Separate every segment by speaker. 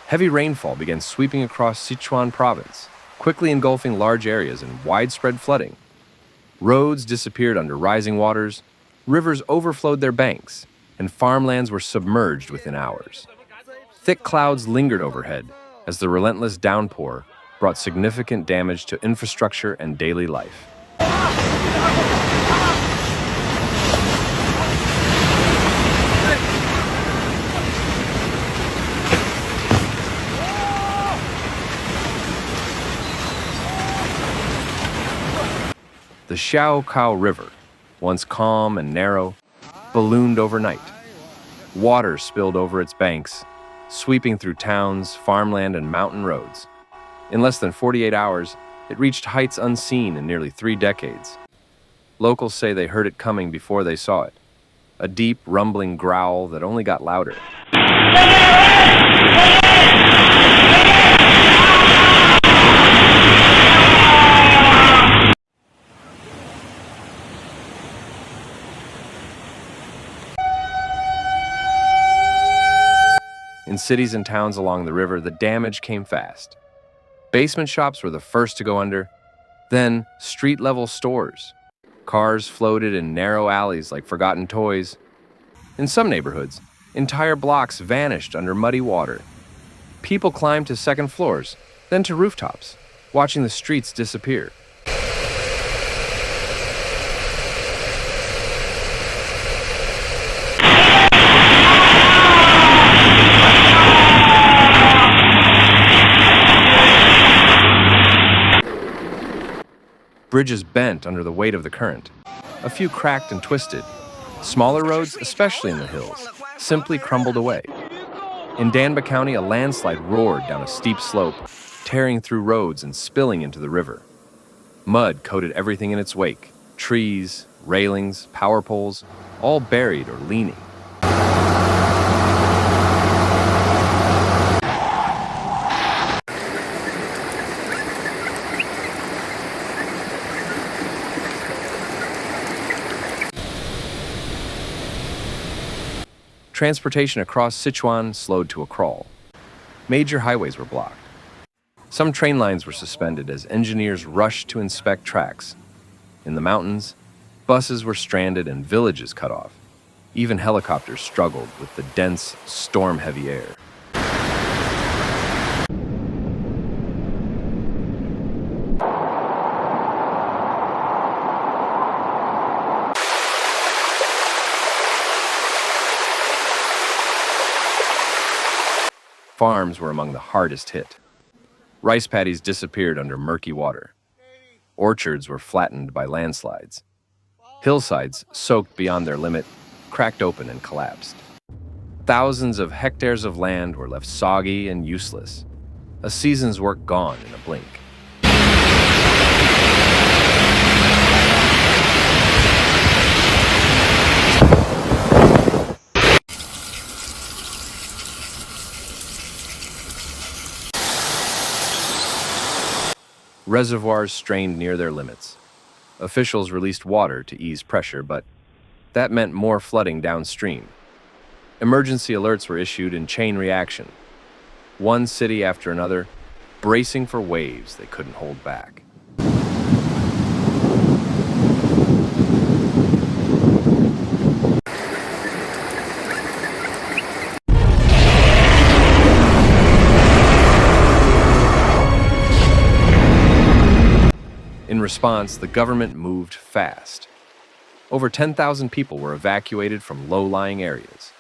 Speaker 1: Heavy rainfall began sweeping across Sichuan Province, quickly engulfing large areas and widespread flooding. Roads disappeared under rising waters, rivers overflowed their banks, and farmlands were submerged within hours. Thick clouds lingered overhead as the relentless downpour brought significant damage to infrastructure and daily life. The Xiaocao River, once calm and narrow, ballooned overnight. Water spilled over its banks, sweeping through towns, farmland, and mountain roads. In less than 48 hours, it reached heights unseen in nearly 3 decades. Locals say they heard it coming before they saw it, a deep, rumbling growl that only got louder. In cities and towns along the river, the damage came fast. Basement shops were the first to go under, then street-level stores. Cars floated in narrow alleys like forgotten toys. In some neighborhoods, entire blocks vanished under muddy water. People climbed to second floors, then to rooftops, watching the streets disappear. Bridges bent under the weight of the current. A few cracked and twisted. Smaller roads, especially in the hills, simply crumbled away. In Danba County, a landslide roared down a steep slope, tearing through roads and spilling into the river. Mud coated everything in its wake. Trees, railings, power poles, all buried or leaning. Transportation across Sichuan slowed to a crawl. Major highways were blocked. Some train lines were suspended as engineers rushed to inspect tracks. In the mountains, buses were stranded and villages cut off. Even helicopters struggled with the dense, storm-heavy air. Farms were among the hardest hit. Rice paddies disappeared under murky water. Orchards were flattened by landslides. Hillsides, soaked beyond their limit, cracked open and collapsed. Thousands of hectares of land were left soggy and useless. A season's work gone in a blink. Reservoirs strained near their limits. Officials released water to ease pressure, but that meant more flooding downstream. Emergency alerts were issued in chain reaction, one city after another, bracing for waves they couldn't hold back. In response, the government moved fast. Over 10,000 people were evacuated from low-lying areas.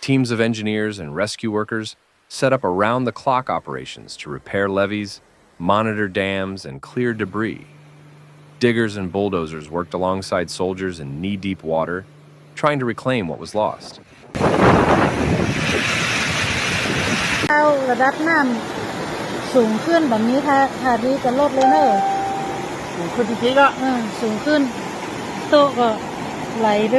Speaker 1: Teams of engineers and rescue workers set up around-the-clock operations to repair levees, monitor dams, and clear debris. Diggers and bulldozers worked alongside soldiers in knee-deep water, trying to reclaim what was lost.
Speaker 2: ระดับน้ำสูงขึ้นแบบนี้ถ้าดีจะลดเลยเนอะ สูงขึ้นจริงๆอ่ะสูงขึ้นโต๊ะก็ไหลไป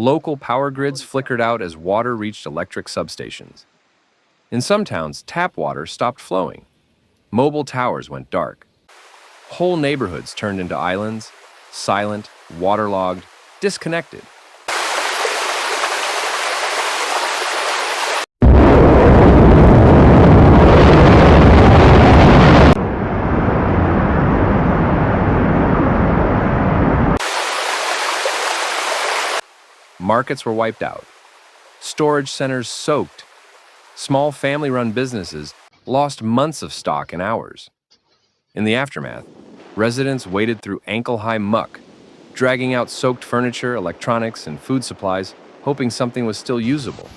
Speaker 1: Local power grids flickered out as water reached electric substations. In some towns, tap water stopped flowing. Mobile towers went dark. Whole neighborhoods turned into islands, silent, waterlogged, disconnected. Markets were wiped out. Storage centers soaked. Small family-run businesses lost months of stock in hours. In the aftermath, residents waded through ankle-high muck, dragging out soaked furniture, electronics, and food supplies, hoping something was still usable.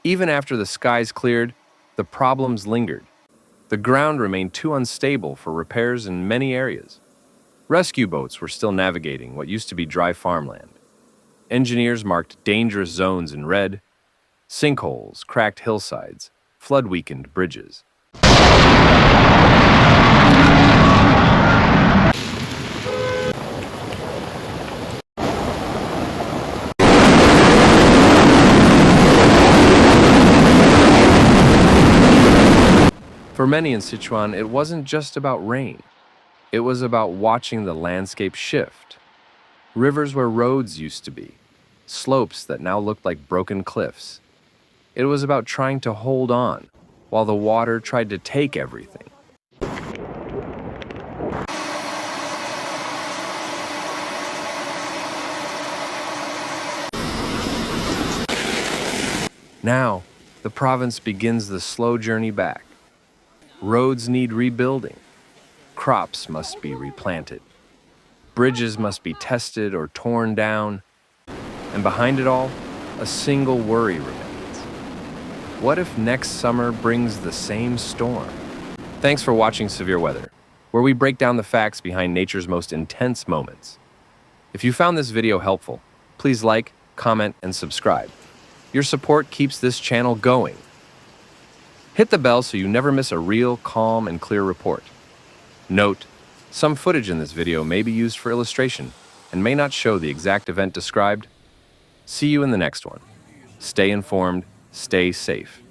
Speaker 1: Even after the skies cleared, the problems lingered. The ground remained too unstable for repairs in many areas. Rescue boats were still navigating what used to be dry farmland. Engineers marked dangerous zones in red: sinkholes, cracked hillsides, flood-weakened bridges. For many in Sichuan, it wasn't just about rain. It was about watching the landscape shift. Rivers where roads used to be, slopes that now looked like broken cliffs. It was about trying to hold on while the water tried to take everything. Now, the province begins the slow journey back. Roads need rebuilding. Crops must be replanted. Bridges must be tested or torn down. And behind it all, a single worry remains. What if next summer brings the same storm? Thanks for watching Severe Weather, where we break down the facts behind nature's most intense moments. If you found this video helpful, please like, comment, and subscribe. Your support keeps this channel going. Hit the bell so you never miss a real, calm, and clear report. Note, some footage in this video may be used for illustration and may not show the exact event described. See you in the next one. Stay informed, stay safe.